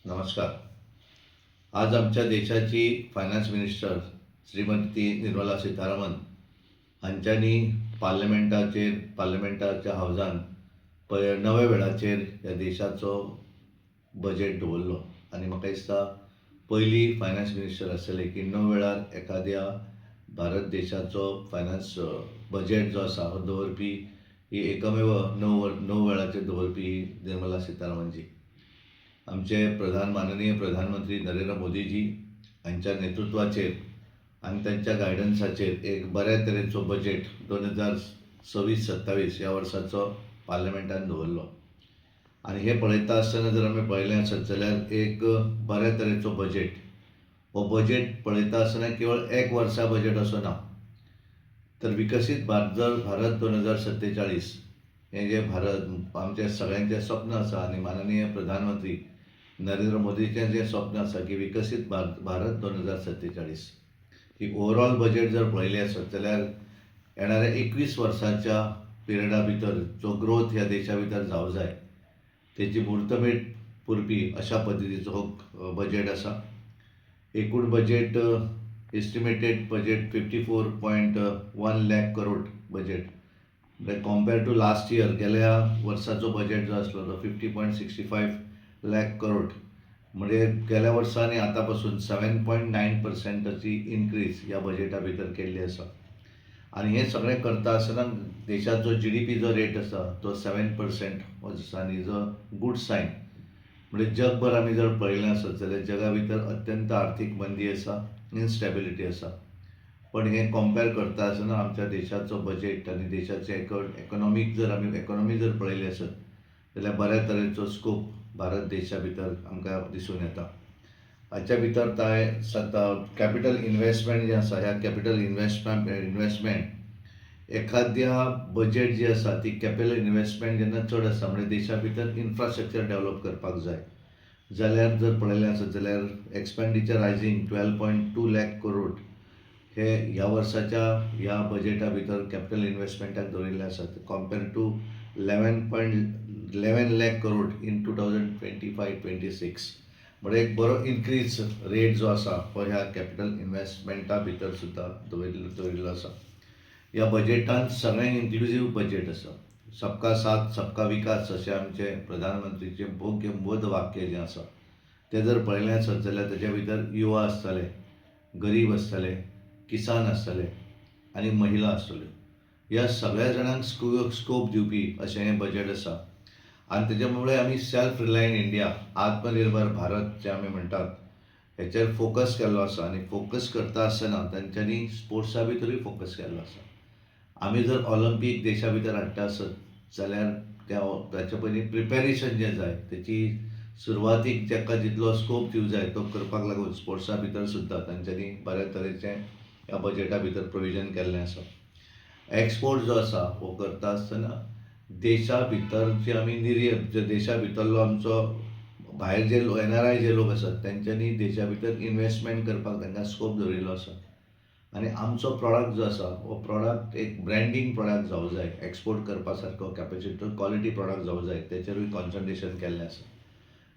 नमस्कार. आज आमच्या देशाची फायनान्स मिनिस्टर श्रीमती निर्मला सीतारामन हांच्यांनी पार्लमेंटाच्या हावजान नव्या वेळाचेर ह्या देशाचो बजेट दवरलो आनी म्हाका दिसता पयली फायनान्स मिनिस्टर आसतले की णव वेळार एखाद्या भारत देशाचो फायनान्स बजेट जो आसा हो दवरपी ही एकमेव णव वेळाचेर दवरपी ही निर्मला सीतारामनजी. आमचे माननीय प्रधानमंत्री नरेंद्र मोदीजी हांच्या नेतृत्वाचेर आनी त्यांच्या गायडन्साचेर एक बऱ्या तरेचो बजेट 2026-27 ह्या वर्साचो पार्लमेंटान दवरलो. आनी हे पळयता आसतना जर आमी पळयलें आसत जाल्यार एक बऱ्या तरेचो बजेट. हो बजेट पळयता आसतना केवळ एक वर्सा बजेट असो ना, तर विकसीत भारत 2047 हे जे भारत आमच्या सगळ्यांचें स्वप्न आसा आनी माननीय प्रधानमंत्री नरेंद्र मोदीचें जें स्वप्न आसा की विकसीत भारत 2047 ही ओवरऑल बजेट जर पळयली आसत जाल्यार येणाऱ्या 21 वर्साच्या पिरियडा भितर जो ग्रोथ ह्या देशा भितर जावं जाय तेची मुहूर्तमेढ पुरपी अशा पद्दतीचो हो बजेट आसा. एकूण budget estimated budget 54.1 lakh crore budget म्हणजे कम्पेअर टू लास्ट इयर गेल्या वर्साचो बजेट जो आसलो तो 50.65 लाख करोड म्हणजे गेल्या वर्सांनी आता पासून 7.9%ची इन्क्रीज ह्या बजेटा भितर केल्ली आसा. आनी हे सगळें करता आसतना देशाचो GDP जो रेट आसा तो 7% हो आसा आनी जो गूड सायन. म्हणजे जगभर आमी जर पळयलें आसत जाल्यार जगा भितर अत्यंत आर्थीक मंदी आसा, इनस्टेबिलिटी आसा. पण हे कम्पेअर करता आसतना आमच्या देशाचो बजेट आनी देशाचें इकॉनॉमी जर पळयली आसत जाल्यार बऱ्या तरेचो स्कोप भारत देशा भितर आमकां दिसून येता. हाच्या भितर कॅपिटल इन्व्हेस्टमेंट जें आसा ह्या कॅपिटल इन्व्हेस्टमेंट एखाद्या बजेट जी आसा ती कॅपिटल इन्व्हेस्टमेंट जेन्ना चड आसा म्हणजे देशा भितर इन्फ्रास्ट्रक्चर डेव्हलप करपाक जाय जाल्यार जर पळयलें आसत जाल्यार एक्सपेंडिचर रायझींग 12.2 लाख करोड हे ह्या वर्साच्या ह्या बजेटा भितर कॅपिटल इन्व्हेस्टमेंटाक दवरिल्ले आसात compare to 11 lakh crore in 2025-26 म्हणजे एक बरो इन्क्रीज रेट जो आसा हो ह्या कॅपिटल इन्व्हेस्टमेंटा भितर सुद्दां दवरिल्लो आसा. ह्या बजेटान सगळ्यांक इन्क्लुजीव बजेट आसा. सबका साथ सबका विकास अशें आमचे प्रधानमंत्रीचें बोध वाक्य जें आसा तें जर पळयलें आसत जाल्यार तेच्या भितर युवा आसतले, गरीब आसतले, किसान आसतले आनी महिला आसतल्यो. ह्या सगळ्या जाणांक स्कोप दिवपी अशें हें बजेट आसा. आनी तेच्या मुळे आमी सेल्फ रिलायंट इंडिया आत्मनिर्भर भारत जे आमी म्हणटात हेचेर फोकस केल्लो आसा. आनी फोकस करता आसतना तांच्यांनी स्पोर्ट्सा भितरूय फोकस केल्लो आसा. आमी जर ऑलिंपीक देशा भितर हाडटा आसत जाल्यार ताचे पयलीं प्रिपेरेशन जें जाय तेची सुरवातीक ताका जितलो स्कोप दिवं जाय तो करपाक लागून स्पोर्ट्सा भितर सुद्दां तांच्यांनी बऱ्या तरेचें ह्या बजेटा भितर प्रोविजन केल्लें आसा. एक्सपोर्ट जो आसा हो करता आसतना देशा भितर जे आमी जे देशा भितरलो आमचो भायर जे NRI जे लोक आसात तेंच्यांनी देशा भितर इन्व्हेस्टमेंट करपाक तांकां स्कोप दवरिल्लो आसा. आनी आमचो प्रॉडक्ट जो आसा हो प्रॉडक्ट एक ब्रँडींग प्रॉडक्ट जावं जाय, एक्सपोर्ट करपा सारको कॅपेसिटी क्वॉलिटी प्रॉडक्ट जावं जाय तेचेरूय कॉन्सन्ट्रेशन केल्लें आसा.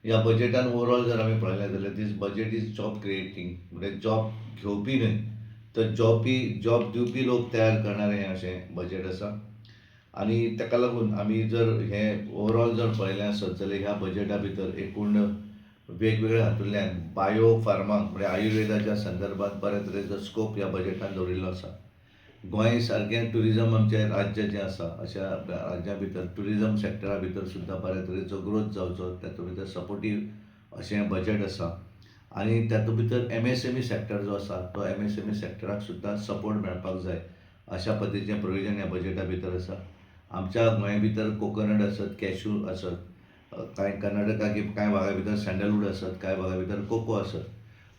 ह्या बजेटान ओवरऑल जर आमी पळयलें जाल्यार दीस बजेट इज जॉब क्रिएटींग म्हणजे जॉब घेवपी न्हय तर जॉब दिवपी लोक तयार करणारें हें अशें बजेट आसा. आनी ताका लागून आमी जर हें ओवरऑल जर पळयलें आसत जाल्यार ह्या बजेटा भितर एकूण वेगवेगळ्या हातूंतल्यान बायो फार्मा म्हणजे आयुर्वेदाच्या संदर्भात बऱ्या तरेचो स्कोप ह्या बजेटान दवरिल्लो आसा. गोंय सारकें ट्युरिजम आमचें राज्य जें आसा अशा राज्या भितर ट्युरिजम सॅक्टरा भितर सुद्दां बऱ्या तरेचो ग्रोथ जावचो तातूंत भितर सपोर्टीव अशें बजेट आसा. आनी तातूंत भितर MSME सॅक्टर जो आसा तो MSME सॅक्टराक सुद्दां सपोर्ट मेळपाक जाय अशा पद्दतीचें प्रोविजन ह्या बजेटा भितर आसा. आमच्या गोंया भितर कोकोनट आसत, कॅश्यू आसत, कांय कर्नाटका कांय भागा भितर सँडलवूड आसत, कांय भागा भितर कोको आसत.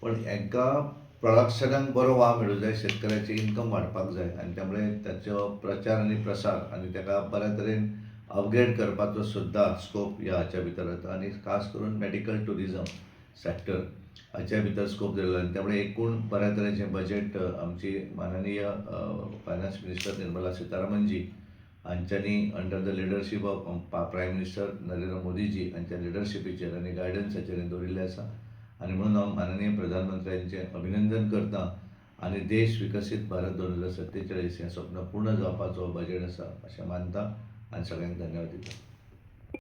पण हांकां प्रोडक्शनाक बरो वाव मेळूं जाय, शेतकऱ्याचें इन्कम वाडपाक जाय आनी त्यामुळे ताचो प्रचार आनी प्रसार आनी ताका बऱ्या तरेन अपग्रेड करपाचो सुद्दां स्कोप ह्या हाच्या भितर येता. आनी खास करून मेडिकल टुरिजम सॅक्टर हाच्या भितर स्कोप दिल्लो आनी त्यामुळे एकूण बऱ्या तरेचें बजेट आमची माननीय फायनान्स मिनिस्टर निर्मला सीतारामनजी हांच्यांनी under the leadership of prime minister Narendra मोदीजी हांच्या लिडरशिपीचेर आनी गायडन्साचेर हें दवरिल्लें आसा आनी म्हणून हांव माननीय प्रधानमंत्र्यांचें अभिनंदन करतां आनी देश विकसीत भारत 2047 हें स्वप्न पूर्ण जावपाचो बजेट आसा अशें मानतां आनी सगळ्यांक धन्यवाद दिता.